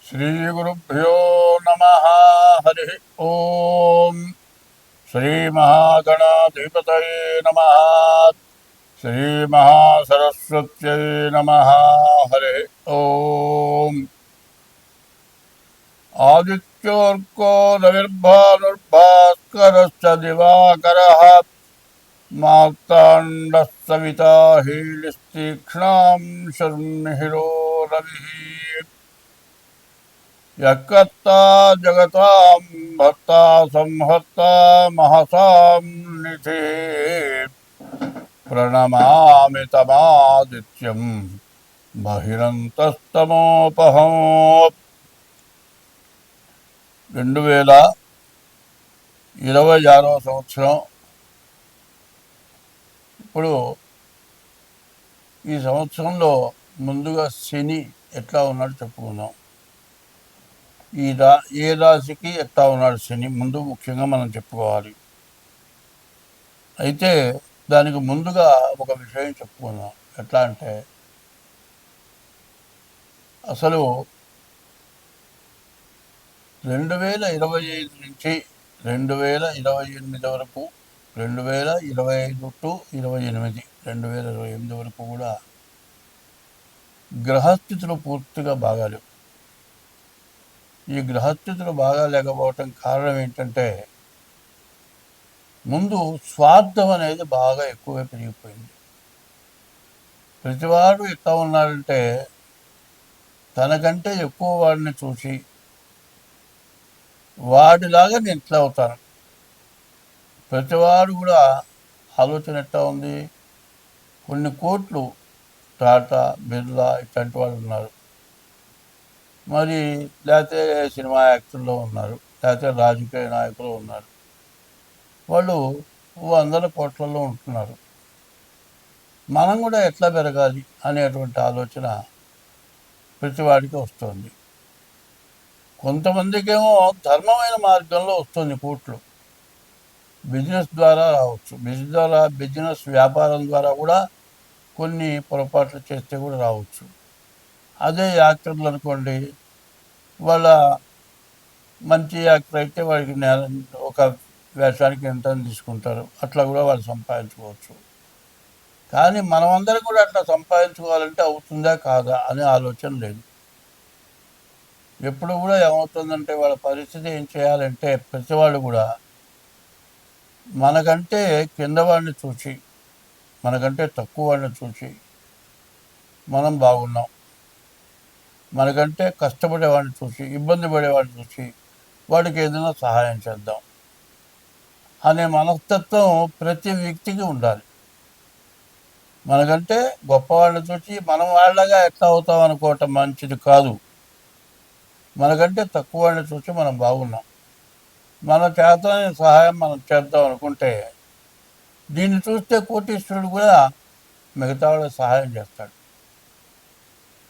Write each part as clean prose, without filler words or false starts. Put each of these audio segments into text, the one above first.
श्रीगुरुभ्यो नमः। हरि ओम। श्रीमहागणाधिपतये नमः। श्रीमहासरस्वत्यै नमः। हरि ओम। आदित्योऽर्को रविर्भानुर्भास्करश्च दिवाकरः मार्ताण्डः सविता हीलिस्तीक्ष्णां शर्मिहिरो रविः। यत्कर्ता जगतां भर्ता संहर्ता महसां निधिः प्रणमामि तमादित्यं बहिरन्तस्तमोपहम्। 2026వ సంవత్సరం. ఇప్పుడు ఈ సంవత్సరంలో ముందుగా శని ఎట్లా ఉన్నాడు చెప్పుకుందాం. ఏ రాశికి ఎట్లా ఉన్నాడు శని ముందు ముఖ్యంగా మనం చెప్పుకోవాలి. అయితే దానికి ముందుగా ఒక విషయం చెప్పుకుందాం. ఎట్లా అంటే అసలు 2025 నుంచి 2028 వరకు 2025 టు 28 2028 వరకు కూడా గ్రహస్థితులు పూర్తిగా బాగాలేవు. ఈ గ్రహస్థితులు బాగా లేకపోవటం కారణం ఏంటంటే ముందు స్వార్థం అనేది బాగా ఎక్కువగా పెరిగిపోయింది. ప్రతివాడు ఎట్లా ఉన్నాడంటే తనకంటే ఎక్కువ వాడిని చూసి వాడిలాగా నేను ఇట్లా అవుతాను. ప్రతివాడు కూడా ఆలోచన ఎట్లా ఉంది. కొన్ని కోట్లు టాటా బిర్లా ఇట్లాంటి వాళ్ళు ఉన్నారు, మరి లేకపోతే సినిమా యాక్టర్లో ఉన్నారు, లేకపోతే రాజకీయ నాయకులు ఉన్నారు. వాళ్ళు వందల కోట్లలో ఉంటున్నారు. మనం కూడా ఎట్లా పెరగాలి అనేటువంటి ఆలోచన ప్రతివాడికి వస్తుంది. కొంతమందికేమో ధర్మమైన మార్గంలో వస్తుంది కోట్లు. బిజినెస్ ద్వారా రావచ్చు. బిజినెస్ వ్యాపారం ద్వారా కూడా కొన్ని పొరపాట్లు చేస్తే కూడా రావచ్చు. అదే యాక్టర్లు అనుకోండి, వాళ్ళ మంచి యాక్టర్ అయితే వాడికి ఒక వేషానికి ఎంత తీసుకుంటారు, అట్లా కూడా వాళ్ళు సంపాదించుకోవచ్చు. కానీ మనమందరం కూడా అట్లా సంపాదించుకోవాలంటే అవుతుందా కాదా అనే ఆలోచన లేదు. ఎప్పుడు కూడా ఏమవుతుందంటే వాళ్ళ పరిస్థితి ఏం చేయాలంటే ప్రతివాళ్ళు కూడా మనకంటే కింద వాడిని చూసి, మనకంటే తక్కువ వాడిని చూసి మనం బాగున్నాం, మనకంటే కష్టపడేవాడిని చూసి, ఇబ్బంది పడేవాడిని చూసి వాడికి ఏదైనా సహాయం చేద్దాం అనే మనస్తత్వం ప్రతి వ్యక్తికి ఉండాలి. మనకంటే గొప్పవాళ్ళని చూసి మనం వాళ్ళగా ఎట్లా అవుతాం అనుకోవటం మంచిది కాదు. మనకంటే తక్కువ వాడిని చూసి మనం బాగున్నాం, మన చేతనే సహాయం మనం చేద్దాం అనుకుంటే దీన్ని చూస్తే కోటీశ్వరుడు కూడా మిగతా వాళ్ళకి సహాయం చేస్తాడు.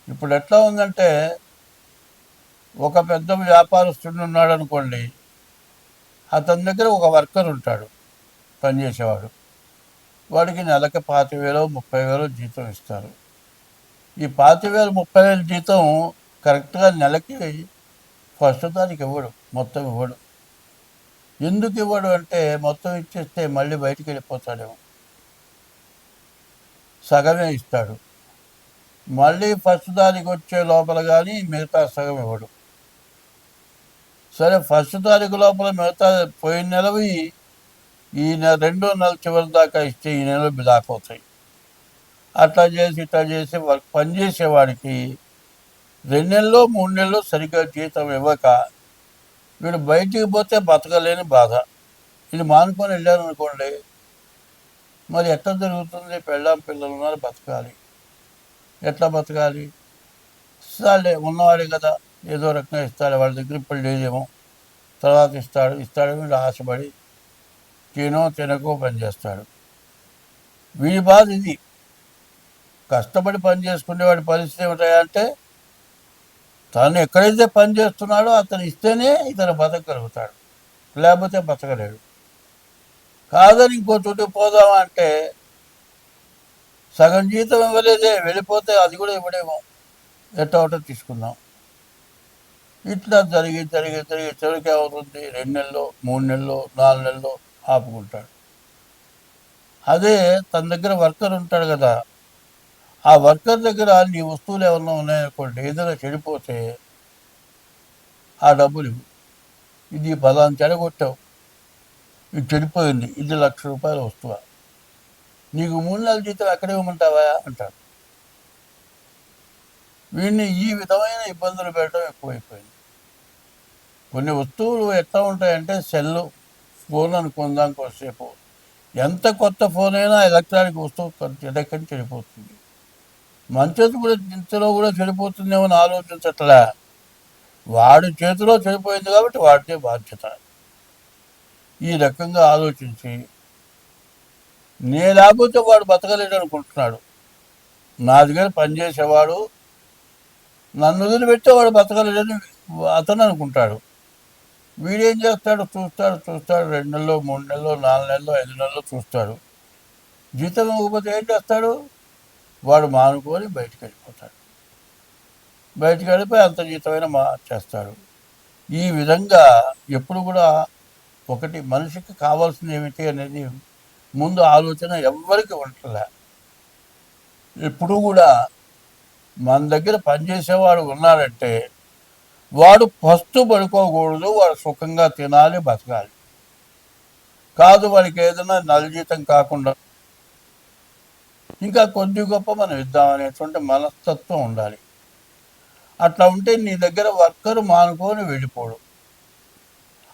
ఇప్పుడు ఎట్లా ఉందంటే ఒక పెద్ద వ్యాపారస్తుడు ఉన్నాడు అనుకోండి, అతని దగ్గర ఒక వర్కర్ ఉంటాడు, పనిచేసేవాడు. వాడికి నెలకి 25,000 30,000 జీతం ఇస్తారు. ఈ 25,000 30,000 జీతం కరెక్ట్గా నెలకి ఫస్ట్ తారీఖు ఇవ్వడు, మొత్తం ఇవ్వడు. ఎందుకు ఇవ్వడు అంటే మొత్తం ఇచ్చేస్తే మళ్ళీ బయటికి వెళ్ళిపోతాడేమో, సగమే ఇస్తాడు. మళ్ళీ ఫస్ట్ తారీఖు వచ్చే లోపల కానీ మిగతా సగం ఇవ్వడు. సరే ఫస్ట్ తారీఖు లోపల మిగతా పోయిన నెలవి ఈ రెండో నెల చివరి దాకా ఇస్తే ఈ నెల దాకపోతాయి. అట్లా చేసి ఇట్లా చేసి పనిచేసేవాడికి 2 నెలలు 3 నెలలు సరిగ్గా జీతం ఇవ్వక వీడు బయటికి పోతే బతకలేని బాధ. ఇది మానుకొని వెళ్ళారు అనుకోండి, మరి ఎట్లా జరుగుతుంది? పెళ్ళాం పిల్లలు ఉన్నారు, బతకాలి. ఎట్లా బతకాలి? ఇస్తాడులే, ఉన్నవాడే కదా, ఏదో రకంగా ఇస్తాడు. వాళ్ళ దగ్గర ఇప్పుడు లేదేమో, తర్వాత ఇస్తాడు వీడు ఆశపడి తినకో పనిచేస్తాడు. వీడి బాధ ఇది. కష్టపడి పని చేసుకునేవాడి పరిస్థితి ఏమిటాయంటే తను ఎక్కడైతే పని చేస్తున్నాడో అతను ఇస్తేనే ఇతను బతకగలుగుతాడు, లేకపోతే బతకలేడు. కాదని ఇంకో చోటు పోదామంటే సగం జీతం ఇవ్వలేదే, వెళ్ళిపోతే అది కూడా ఇవ్వడేమో, ఎట్టో తీసుకుందాం. ఇట్లా జరిగి జరిగి జరిగి చివరికి ఏమవుతుంది, 2 నెలలు 3 నెలలు 4 నెలలు ఆపుకుంటాడు. అదే తన దగ్గర వర్కర్ ఉంటాడు కదా, ఆ వర్కర్ దగ్గర నీ వస్తువులు ఏమన్నా ఉన్నాయనుకోండి, ఏదైనా చెడిపోతే ఆ డబ్బులు ఇవ్వు. ఇది పలానా చెడగొట్టావు, ఇది చెడిపోయింది, ఇది ₹1,00,000 వస్తువా, నీకు 3 నెలల జీతం ఎక్కడ ఇవ్వమంటావా అంటాడు. వీడిని ఈ విధమైన ఇబ్బందులు పెట్టడం ఎక్కువైపోయింది. కొన్ని వస్తువులు ఎట్లా ఉంటాయంటే, సెల్లు ఫోన్ అనుకుందాం కొద్దిసేపు, ఎంత కొత్త ఫోన్ అయినా ఎలక్ట్రానిక్ వస్తువు చెడక్కని చెడిపోతుంది. మంచది కూడా ఇంతలో కూడా చెడిపోతుందేమో అని ఆలోచించట్లే. వాడి చేతిలో చెడిపోయింది కాబట్టి వాడితే బాధ్యత. ఈ రకంగా ఆలోచించి నేను లేకపోతే వాడు బతకలేడు అనుకుంటున్నాడు. నా దగ్గర పనిచేసేవాడు నన్ను వదిలిపెట్టేవాడు బతకలేడని అతను అనుకుంటాడు. వీడేం చేస్తాడు, చూస్తాడు 2 నెలలు 3 నెలలు 4 నెలలు 5 నెలలు చూస్తాడు. జీతం ఇవ్వకపోతే ఏం చేస్తాడు, వాడు మానుకొని బయటికి వెళ్ళిపోతాడు. బయటికి వెళ్ళిపోయి అంత జీతమైన చేస్తాడు. ఈ విధంగా ఎప్పుడు కూడా ఒకటి మనిషికి కావాల్సింది ఏమిటి అనేది ముందు ఆలోచన ఎవ్వరికి ఉండలే. ఎప్పుడు కూడా మన దగ్గర పనిచేసేవాడు ఉన్నాడంటే వాడు ఫస్ట్ పడుకోకూడదు, వాడు సుఖంగా తినాలి, బతకాలి. కాదు వాడికి ఏదైనా నలజీతం కాకుండా ఇంకా కొద్ది గొప్ప మనం ఇద్దామనేటువంటి మనస్తత్వం ఉండాలి. అట్లా ఉంటే నీ దగ్గర వర్కరు మానుకొని వెళ్ళిపోడు.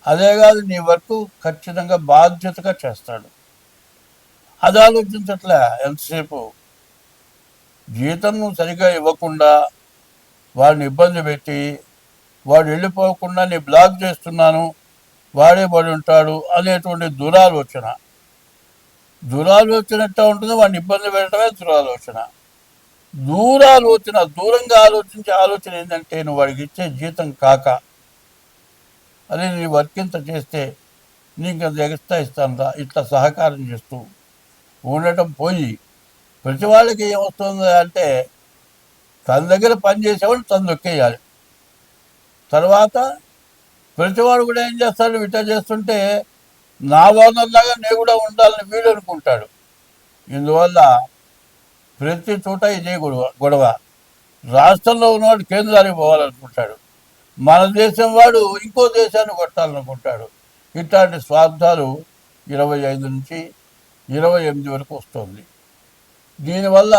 అదే కాదు, నీ వర్క్ ఖచ్చితంగా బాధ్యతగా చేస్తాడు. అది ఆలోచించట్లే. ఎంతసేపు జీతం నువ్వు సరిగా ఇవ్వకుండా వాడిని ఇబ్బంది పెట్టి వాడు వెళ్ళిపోకుండా నీ బ్లాక్ చేస్తున్నాను, వాడే పడి ఉంటాడు అనేటువంటి దురాలోచన. ఎట్లా ఉంటుంది, వాడిని ఇబ్బంది పెట్టడమే దురాలోచన. దూరంగా ఆలోచించే ఆలోచన ఏంటంటే, నువ్వు వాడికి ఇచ్చే జీతం కాక అదే నీ వర్క్ ఇంత చేస్తే నీకు అంత ఎక్స్ట్రా ఇస్తాను ఇట్లా సహకారం చేస్తూ ఉండటం పోయి ప్రతి వాళ్ళకి ఏమొస్తుంది అంటే, తన దగ్గర పనిచేసేవాడు తను దొక్కేయాలి. తర్వాత ప్రతివాడు కూడా ఏం చేస్తాడు, ఇట్లా చేస్తుంటే నా ఓనర్లాగా నేను కూడా ఉండాలని వీడు అనుకుంటాడు. ఇందువల్ల ప్రతి చోట ఇదే గొడవ. రాష్ట్రంలో ఉన్నవాడు కేంద్రానికి పోవాలనుకుంటాడు, మన దేశం వాడు ఇంకో దేశాన్ని కొట్టాలనుకుంటాడు. ఇట్లాంటి స్వార్థాలు 25 నుంచి 28 వరకు వస్తుంది. దీనివల్ల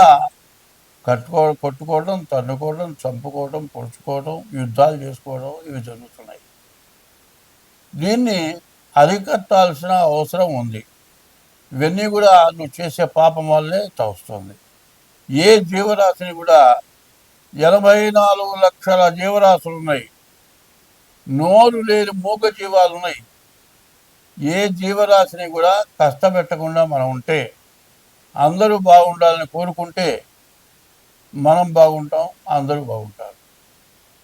కొట్టుకోవడం, తన్నుకోవడం, చంపుకోవడం, పొడుచుకోవడం, యుద్ధాలు చేసుకోవడం ఇవి జరుగుతున్నాయి. దీన్ని అరికట్టాల్సిన అవసరం ఉంది. ఇవన్నీ కూడా నువ్వు చేసే పాపం వల్లే వస్తుంది. ఏ జీవరాశిని కూడా 84 లక్షల జీవరాశులు ఉన్నాయి. నోరు లేని మూగ జీవాలు ఉన్నాయి. ఏ జీవరాశిని కూడా కష్టపెట్టకుండా మనం ఉంటే, అందరూ బాగుండాలని కోరుకుంటే మనం బాగుంటాం, అందరూ బాగుంటారు.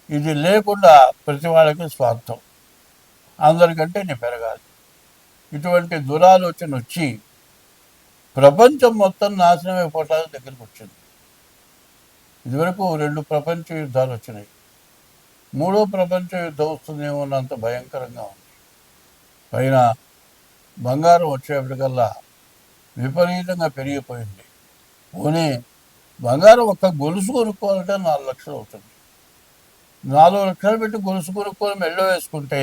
ఇది లేకుండా ప్రతి వాళ్ళకి స్వార్థం, అందరికంటే నేను పెరగాలి. ఇటువంటి దురాలోచన వచ్చి ప్రపంచం మొత్తం నాశనం అయిపోవటానికి దగ్గరికి వచ్చింది. ఇదివరకు 2 ప్రపంచ యుద్ధాలు వచ్చినాయి, 3వ ప్రపంచ యుద్ధం వస్తుందేమో అన్నంత భయంకరంగా ఉంది. పైన బంగారం వచ్చేప్పటికల్లా విపరీతంగా పెరిగిపోయింది. పోనీ బంగారం ఒక్క గొలుసు కొనుక్కోవాలంటే 4 లక్షలు అవుతుంది. 4 లక్షలు పెట్టి గొలుసు కొనుక్కొని మెళ్ళో వేసుకుంటే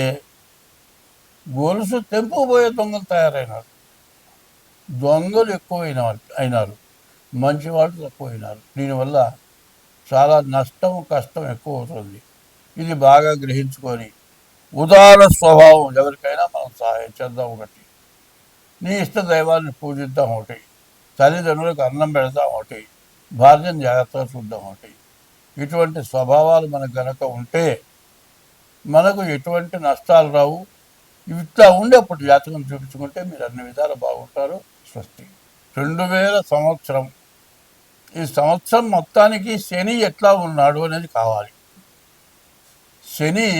గొలుసు తెంపుకుపోయే దొంగలు తయారైనారు. దొంగలు అయినారు, మంచి వాళ్ళు తక్కువైనారు. దీనివల్ల చాలా నష్టం, కష్టం ఎక్కువ అవుతుంది. ఇది బాగా గ్రహించుకొని ఉదార స్వభావం ఎవరికైనా మనం సహాయం చేద్దాం. ఒకటి, నీ ఇష్ట దైవాన్ని పూజిద్దాం. ఒకటి, తల్లిదండ్రులకు అన్నం పెడదాం. ఒకటి, భార్యను జాగ్రత్తగా చూద్దాం. ఒకటి, ఇటువంటి స్వభావాలు మనకు గనక ఉంటే మనకు ఎటువంటి నష్టాలు రావు. ఇట్లా ఉండేప్పుడు జాతకం చూపించుకుంటే మీరు అన్ని విధాలు బాగుంటారు. స్వస్తి. 2000 సంవత్సరం, ఈ సంవత్సరం మొత్తానికి శని ఎట్లా ఉన్నాడు అనేది కావాలి. శని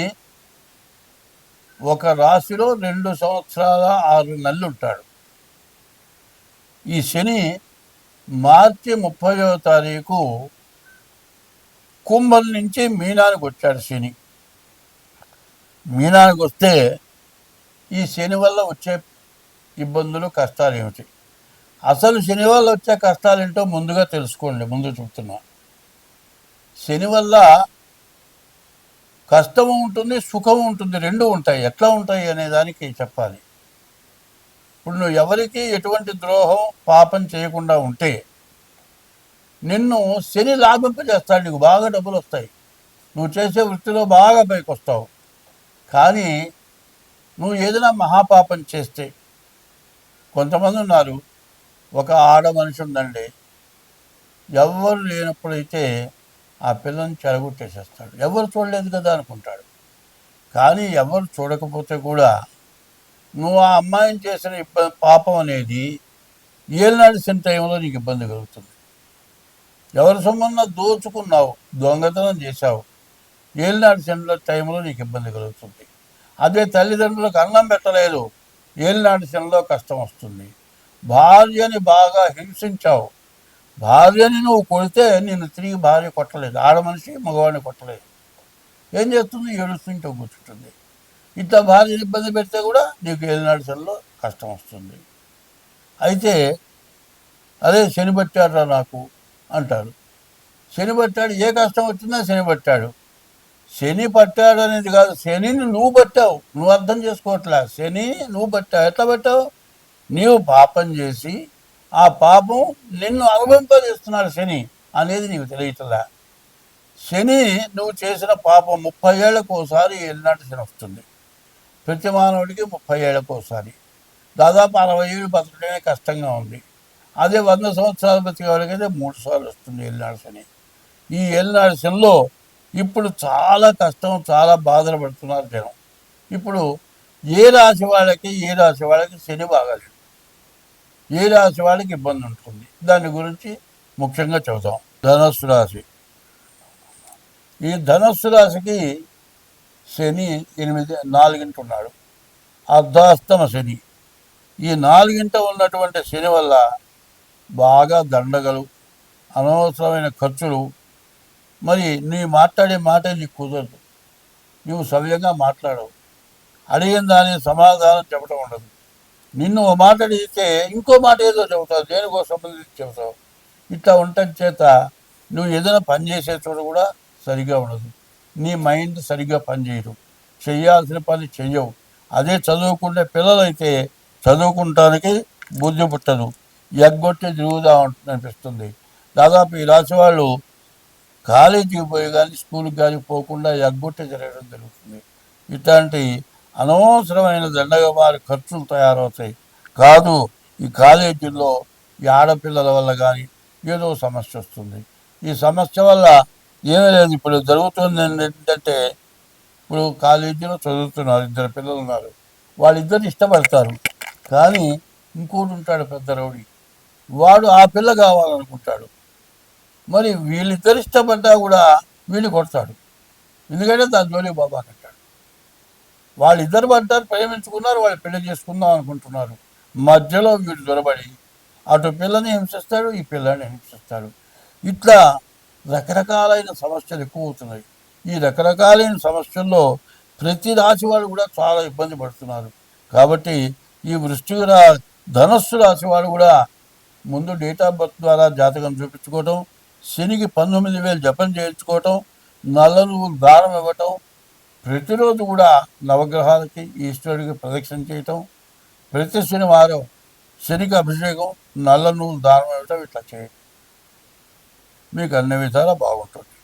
ఒక రాశిలో 2 సంవత్సరాల 6 నెలలు ఉంటాడు. ఈ శని మార్చి 30వ తారీఖు కుంభం నుంచి మీనానికి వచ్చాడు శని. మీనానికి వస్తే ఈ శని వల్ల వచ్చే ఇబ్బందులు, కష్టాలు ఏమిటి? అసలు శని వల్ల వచ్చే కష్టాలు ఏంటో ముందుగా తెలుసుకోండి. ముందు చెప్తున్నా, శని వల్ల కష్టము ఉంటుంది, సుఖము ఉంటుంది, రెండు ఉంటాయి. ఎట్లా ఉంటాయి అనే దానికి చెప్పాలి. ఇప్పుడు నువ్వు ఎవరికి ఎటువంటి ద్రోహం, పాపం చేయకుండా ఉంటే నిన్ను శని లాభింపజేస్తాడు. నీకు బాగా డబ్బులు వస్తాయి, నువ్వు చేసే వృత్తిలో బాగా పైకి వస్తావు. కానీ నువ్వు ఏదైనా మహాపాపం చేస్తే, కొంతమంది ఉన్నారు, ఒక ఆడ మనిషి ఉందండి, ఎవరు లేనప్పుడైతే ఆ పిల్లని చెరగొట్టేసేస్తాడు. ఎవరు చూడలేదు కదా అనుకుంటాడు. కానీ ఎవరు చూడకపోతే కూడా నువ్వు ఆ అమ్మాయిని చేసిన పాపం అనేది ఏలినాడు శని టైంలో నీకు ఇబ్బంది కలుగుతుంది. ఎవరి సొమ్మన్నా దోచుకున్నావు, దొంగతనం చేశావు, ఏలినాడు శని టైంలో నీకు ఇబ్బంది కలుగుతుంది. అదే తల్లిదండ్రులకు అన్నం పెట్టలేదు, ఏలినాడు శనిలో కష్టం వస్తుంది. భార్యని బాగా హింసించావు, భార్యని నువ్వు కొడితే నిన్ను తిరిగి భార్య కొట్టలేదు, ఆడ మనిషి మగవాడిని కొట్టలేదు. ఏం చేస్తుంది? ఏడుస్తుంటే కూర్చుంటుంది. ఇట్లా భార్యని ఇబ్బంది పెడితే కూడా నీకు ఏలినాడు శనిలో కష్టం వస్తుంది. అయితే అదే శని పట్టాడురా నాకు అంటారు. శని పట్టాడు, ఏ కష్టం వచ్చిందా శని పట్టాడు. శని పట్టాడు అనేది కాదు, శనిని నువ్వు పట్టావు. నువ్వు అర్థం చేసుకోవట్లే. శని నువ్వు పట్టావు. ఎట్లా పట్టావు? నీవు పాపం చేసి ఆ పాపం నిన్ను అనుభవింపజేస్తున్నాడు శని అనేది నీకు తెలియట్లే. శని నువ్వు చేసిన పాపం 30 ఏళ్లకు ఒకసారి ఏలినాటి శని వస్తుంది. ప్రతి మానవుడికి 30 ఏళ్లకు ఒకసారి. దాదాపు 60 ఏళ్ళు బతకడమే కష్టంగా ఉంది. అదే 100 సంవత్సరాలు బతికే వాళ్ళకైతే 3 సార్లు వస్తుంది ఏలినాడు శని. ఈ ఏలినాడు శనిలో ఇప్పుడు చాలా కష్టం, చాలా బాధలు పడుతున్నారు జనం. ఇప్పుడు ఏ రాశి వాళ్ళకి శని బాగాలేదు, ఏ రాశి వాళ్ళకి ఇబ్బంది ఉంటుంది, దాని గురించి ముఖ్యంగా చెబుతాం. ధనస్సు రాశి. ఈ ధనస్సు రాశికి శని 4 ఉన్నాడు, అర్ధాస్తమ శని. ఈ 4 ఉన్నటువంటి శని వల్ల బాగా దండగలు, అనవసరమైన ఖర్చులు. మరి నీ మాట్లాడే మాట నీకు కుదరదు, నువ్వు సవ్యంగా మాట్లాడవు, అడిగిన దానికి సమాధానం చెప్పడం ఉండదు. నిన్ను ఓ మాట అడిగితే ఇంకో మాట ఏదో చెబుతావు, దేనికో సంబంధించి చెబుతావు. ఇట్లా ఉండటం చేత నువ్వు ఏదైనా పని చేసే చోట కూడా సరిగా ఉండదు, నీ మైండ్ సరిగ్గా పనిచేయదు, చేయాల్సిన పని చెయ్యవు. అదే చదువుకుంటే పిల్లలైతే చదువుకుంటానికి బుద్ధి పుట్టదు, ఎగ్గొట్టి తిరుగుదా ఉంటుంది అనిపిస్తుంది. దాదాపు ఈ రాశి వాళ్ళు కాలేజీకి పోయి కానీ స్కూల్కి కానీ పోకుండా ఎగ్గొట్టి తిరగడం జరుగుతుంది. ఇట్లాంటి అనవసరమైన దండగమారి ఖర్చులు తయారవుతాయి. కాదు, ఈ కాలేజీల్లో ఈ ఆడపిల్లల వల్ల కానీ ఏదో సమస్య వస్తుంది. ఈ సమస్య వల్ల ఏమీ లేదు. ఇప్పుడు జరుగుతుంది ఏంటంటే, ఇప్పుడు కాలేజీలో చదువుతున్నారు, 2 పిల్లలు ఉన్నారు, వాళ్ళిద్దరు ఇష్టపడతారు. కానీ ఇంకోటి ఉంటాడు పెద్ద రౌడీ, వాడు ఆ పిల్ల కావాలనుకుంటాడు. మరి వీళ్ళిద్దరు ఇష్టపడ్డా కూడా వీళ్ళు కొడతాడు, ఎందుకంటే దాని జోలి బాబా కట్టాడు. వాళ్ళిద్దరు పడ్డారు, ప్రేమించుకున్నారు, వాళ్ళు పెళ్లి చేసుకుందాం అనుకుంటున్నారు. మధ్యలో వీడు దొరబడి అటు పిల్లని హింసిస్తాడు, ఈ పిల్లని హింసిస్తాడు. ఇట్లా రకరకాలైన సమస్యలు ఎక్కువ అవుతున్నాయి. ఈ రకరకాలైన సమస్యల్లో ప్రతి రాశి వాళ్ళు కూడా చాలా ఇబ్బంది పడుతున్నారు. కాబట్టి ఈ ధనస్సు రాశి వాళ్ళు కూడా ముందు డేట్ ఆఫ్ బర్త్ ద్వారా జాతకం చూపించుకోవటం, శనికి 19,000 జపం చేయించుకోవటం, నల్ల నువ్వులు దానం ఇవ్వటం, ప్రతిరోజు కూడా నవగ్రహాలకి ఈశ్వరుడికి ప్రదక్షిణ చేయటం, ప్రతి శనివారం శనికి అభిషేకం, నల్ల నువ్వులు దానం ఇవ్వటం, ఇట్లా చేయండి. మీకు అన్ని విధాలా బాగుంటుంది.